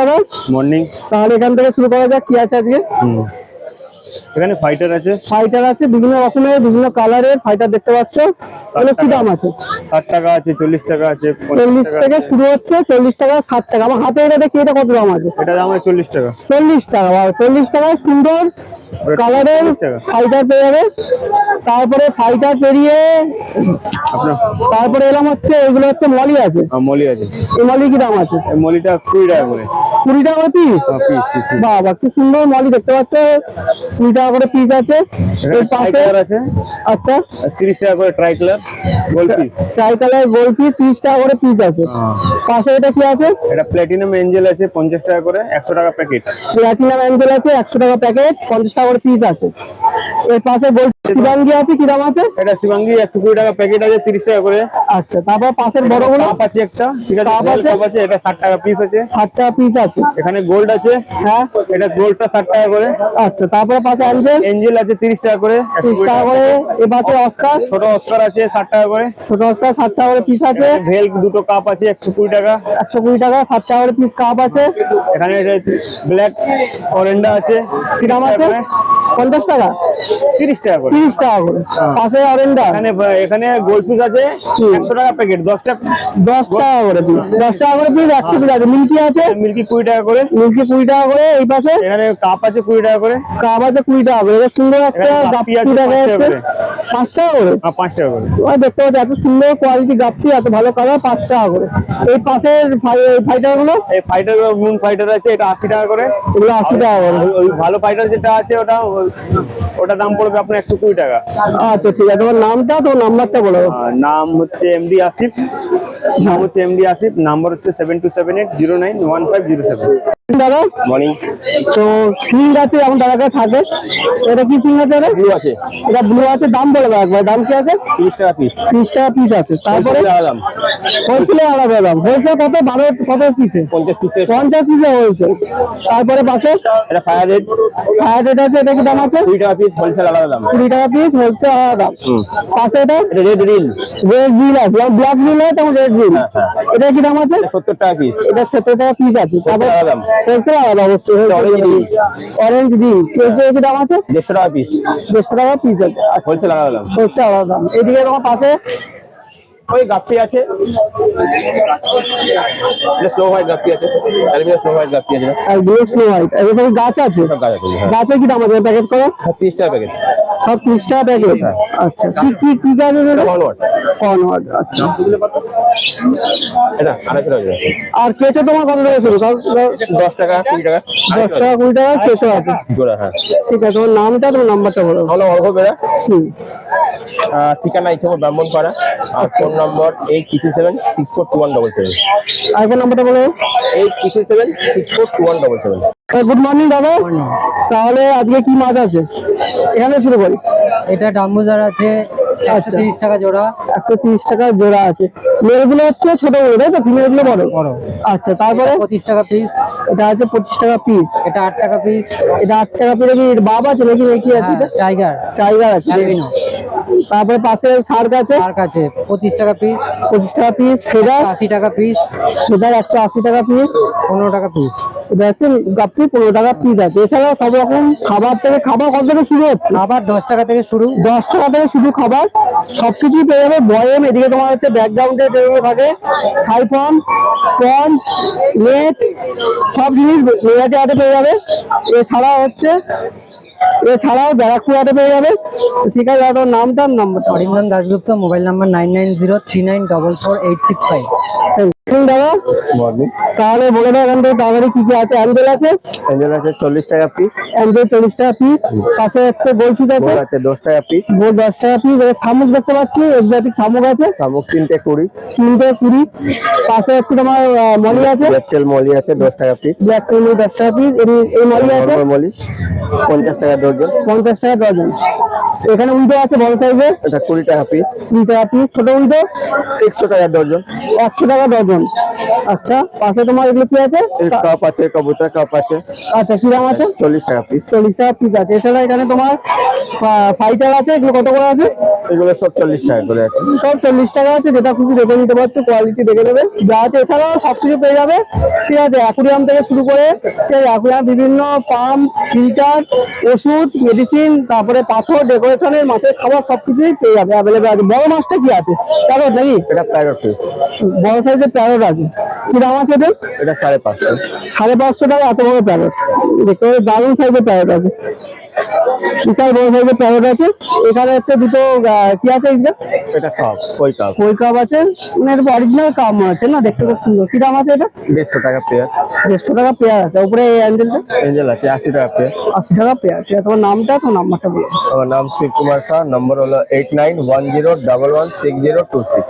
দাদা। মর্নিং। তাহলে এখান থেকে শুরু করা যাক, কি আছে আজকে? এখানে ফাইটার আছে বিভিন্ন রকমের বিভিন্ন কালারের ফাইটার দেখতে পাচ্ছ। এগুলো কি দাম আছে? 60 টাকা আছে, 40 টাকা আছে, 40 থেকে শুরু হচ্ছে, 40 টাকা, 60 টাকা। আমার হাতে এটা দেখি, এটা কত দাম আছে? এটা দাম আছে 40 টাকা। 40 টাকা, 40 টাকায় সুন্দর কালারের ফাইটার পেয়ে যাবে। তারপরে ফাইটার পেরিয়ে তারপরে এলাম হচ্ছে, এগুলো হচ্ছে মলি আছে। মলি আছে। এই মলি কি দাম আছে? এই মলিটা 20 টাকা করে। 20 টাকা পিস? বাবা, কি সুন্দর মলি দেখতে পাচ্ছ, 20 টাকা করে পিস আছে। এর পাশে আছে, আচ্ছা, 30 টাকা করে ট্রাই কালার গোল পিস। ট্রাই কালার গোল পিস 30 টাকা করে পিস আছে। পাশে এটা কি আছে? এটা প্ল্যাটিনাম এঞ্জেল আছে 50 টাকা করে, 100 টাকা প্যাকেট। প্ল্যাটিনাম এঞ্জেল আছে 100 টাকা প্যাকেট, 50 টাকা করে পিস আছে। এর পাশে গোল্ড শিবাঙ্গি আছে, কি দাম আছে? এটা শিবাঙ্গি 120 টাকা প্যাকেট আছে, 30 টাকা করে। আচ্ছা, তারপর পাশের বড়গুলো কাপ আছে একটা, ঠিক আছে, কাপ আছে, এটা 60 টাকা পিস আছে। 60 টাকা পিস আছে। এখানে গোল্ড আছে, হ্যাঁ, এটা গোল্ডটা 60 টাকা করে। আচ্ছা, তারপরে পাশে এঞ্জেল আছে 30 টাকা করে, 30 টাকা করে। এর পাশে অস্কার, ছোট অস্কার আছে 60 টাকা করে। ছোট অস্কার 60 টাকা করে পিস আছে। ভেল দুটো কাপ আছে 120 টাকা। 120 টাকা, 60 টাকা করে পিস কাপ আছে। এখানে ব্ল্যাক অরেন্ডা আছে, কি দাম আছে? 50 টাকা, 30 টাকা করে। 30 টাকা করে। পাশে অরেন্ডা, এখানে গোল্ড পিস আছে 100 টাকা প্যাকেট, 10 টাকা করে পিস, 10 টাকা করে পিস, 100 পিস আছে। মিল্কি আছে, মিল্কি 20 টাকা করে। মিল্কি 20 টাকা করে। এই পাশে এখানে কাপ আছে 20 টাকা করে। কাপ আছে 20 টাকা করে। এটা সুন্দর একটা গাপ্পি দেখা যাচ্ছে, 5 টাকা করে। 5 টাকা করে। দেখতে পাচ্ছি এত সুন্দর কোয়ালিটি গাপ্পি, এত ভালো কালার, 5 টাকা করে। এই পাশের ফাইটার গুলো, এই ফাইটার মুন ফাইটার আছে, এটা 80 টাকা করে। এগুলো 80 টাকা করে। ওই ভালো ফাইটার যেটা আছে ওটা দাম পড়বে আপনার 120 টাকা। আচ্ছা, ঠিক আছে। তোমার নামটা, তোমার নাম্বারটা বলো। নাম হচ্ছে এমডি আসিফ, নাম্বার হচ্ছে 7278091507। দাদা মর্নিং। তো সিং আছে, যেমন দাদার কাছে থাকে। এটা কি সিং আছে? ব্লু আছে। এটা ব্লু আছে। দাম বলে দাও একবার, দাম কি আছে? 30 টাকা পিস। 30 টাকা পিস আছে। তারপরে দাম হোলসেলে আলাদা দাম। হোলসেল কত? 12 কত পিসে? 50 পিস। 50 পিসে হোলসেল। তারপরে পাশে এটা ফায়ার রেড আছে, এটা কি দাম আছে? 20 টাকা পিস, হোলসেল আলাদা দাম। 20 টাকা পিস, হোলসেল আলাদা দাম। পাশে এটা রেড রিল আছে, ব্ল্যাক রিল হয়, তখন রেড রিল। এটা কি দাম আছে? 70 টাকা পিস। এটা 70 টাকা পিস আছে। তারপরে আলাদা দাম। হোলসেল আলাদা অবশ্যই। অরেঞ্জ রিল কি দাম আছে? 150 টাকা পিস। 150 টাকা পিস আছে। হোলসেল আলাদা দাম। হোলসেল আলাদা দাম। এদিকে তোমার পাশে ওই গাপ্পি আছে, এটা স্নো হোয়াইট গাপ্পি আছে, অ্যালুমিনিয়াম স্নো হোয়াইট গাপ্পি আছে। আর ব্লু স্নো হোয়াইট, এরকম গাছ আছে। সব গাছ আছে। গাছে কি দাম আছে প্যাকেট করে? 30 টাকা প্যাকেট। সব 30 টাকা প্যাকেট। আচ্ছা, কি গাছ আছে? কনওয়ার্ড। আচ্ছা, এটা 250 টাকা। আর কেঁচো তোমার কত থেকে শুরু? 10 টাকা, 20 টাকা। 10 টাকা, 20 টাকা কেঁচো আছে। জোড়া, হ্যাঁ। ঠিক আছে, তোমার নামটা, তোমার নাম্বারটা বলো। হলো অর্ঘ বেড়া, ঠিকানা ইচ্ছা ব্রাহ্মণপাড়া, আর ফোন নম্বর 8376421777। আরেকবার নাম্বারটা বলো। 8376421777। গুড মর্নিং দাদা। তাহলে আজকে কি মাছ আছে? এখানে শুরু করি। এটা ডাম্বুজার আছে 130 টাকা জোড়া। 130 টাকা জোড়া আছে। মেলগুলো হচ্ছে ছোট বড়, তাই তো? ফিমেলগুলো বড়। আচ্ছা, তারপরে 25 টাকা পিস। এটা আছে 25 টাকা পিস। এটা 8 টাকা পিস। এটা 8 টাকা পিস। কি বাবা আছে নাকি? কি আছে? টাইগার। টাইগার আছে। অ্যালবিনো। তারপরে পাশে শার্ক আছে। শার্ক আছে 25 টাকা পিস। 25 টাকা পিস। ফেদার 80 টাকা পিস। ফেদার 180 টাকা পিস। 15 টাকা পিস। এটা হচ্ছে গাপ্পি, 15 টাকা পিস আছে। এছাড়াও সব রকম খাবার থেকে, খাবার কত থেকে শুরু হচ্ছে? আবার 10 টাকা থেকে শুরু। 10 টাকা থেকে শুধু খাবার, সবকিছুই পেয়ে যাবে। বয়েম, এদিকে তোমার হচ্ছে ব্যাকগ্রাউন্ডে যেগুলো থাকে, সাইফন, স্পঞ্জ, নেট, সব জিনিস মেয়াদে হাতে পেয়ে যাবে। এছাড়াও ব্যারাকপুর হাটে পেয়ে যাবে। ঠিক আছে, তোমার নামটা, নাম্বারটা। Arindam Dasgupta, mobile number 9903944865। দাদা, তাহলে বলে দাও এখান থেকে তাড়াতাড়ি কি কি আছে। অ্যাঞ্জেল আছে, 40 টাকা পিস। অ্যাঞ্জেল 40 টাকা পিস। পাশে হচ্ছে গোলফিশ আছে, 10 টাকা পিস। 10 টাকা পিস। শামুক দেখতে পাচ্ছি, এক্সোটিক শামুক আছে। শামুক 3টে 20। 3টে 20। পাশে হচ্ছে তোমার মলি আছে, ব্ল্যাকটেল মলি আছে 10 টাকা পিস। ব্ল্যাক টেল 10 টাকা পিস। এই মলি আছে মলি 50 টাকা ডজন। 50 টাকা ডজন। এখানে উইডো আছে বড় সাইজের, এটা 20 টাকা পিস। 20 টাকা পিস। ছোট উইডো 100 টাকা ডজন। 100 টাকা ডজন। আচ্ছা, পাশে তোমার এগুলো কি আছে? কাপ আছে, কবুতর কাপ আছে। আচ্ছা, কি দাম আছে? 40 টাকা পিস। 40 টাকা পিস আছে। এছাড়া এখানে তোমার ফাইটার আছে, এগুলো কত করে আছে? এগুলো সব 40 টাকা করে আছে। সব 40 টাকা আছে, যেটা খুশি দেখে নিতে পারছো, কোয়ালিটি দেখে নেবে যা আছে। এছাড়াও সবকিছু পেয়ে যাবে, ঠিক আছে। অ্যাকুরিয়াম থেকে শুরু করে, ঠিক আছে, অ্যাকুরিয়াম বিভিন্ন পাম্প, ফিল্টার, ওষুধ, মেডিসিন, তারপরে পাথর, ডেকোরেশনের, মাছের খাবার সবকিছুই পেয়ে যাবে, অ্যাভেলেবেল আছে। বড় মাছটা কি আছে, প্যারট নাকি? এটা প্যারট পিস, বড় সাইজের প্যারট আছে, কি দাম আছে এটা? এটা 550। 550 টাকা এত বড় প্যারট, দেখতে পাবে দারুণ সাইজের প্যারট আছে, বিশাল বড় সাইজের প্যারট আছে। এখানে হচ্ছে দুটো কি আছে এইটা? এটা কাপ, কই কাপ, কই কাপ আছে, মানে অরিজিনাল কাপ মনে হচ্ছে না, দেখতে খুব সুন্দর। কি দাম আছে এটা? 150 টাকা পেয়ার। 150 টাকা পেয়ার আছে। উপরে এই অ্যান্ডেলটা এঞ্জেল আছে 80 টাকা পেয়ার। 80 টাকা পেয়ার। ঠিক আছে, তোমার নামটা, তোমার নাম্বারটা বলো। আমার নাম শিব কুমার শাহ, নম্বর হলো 8910116026।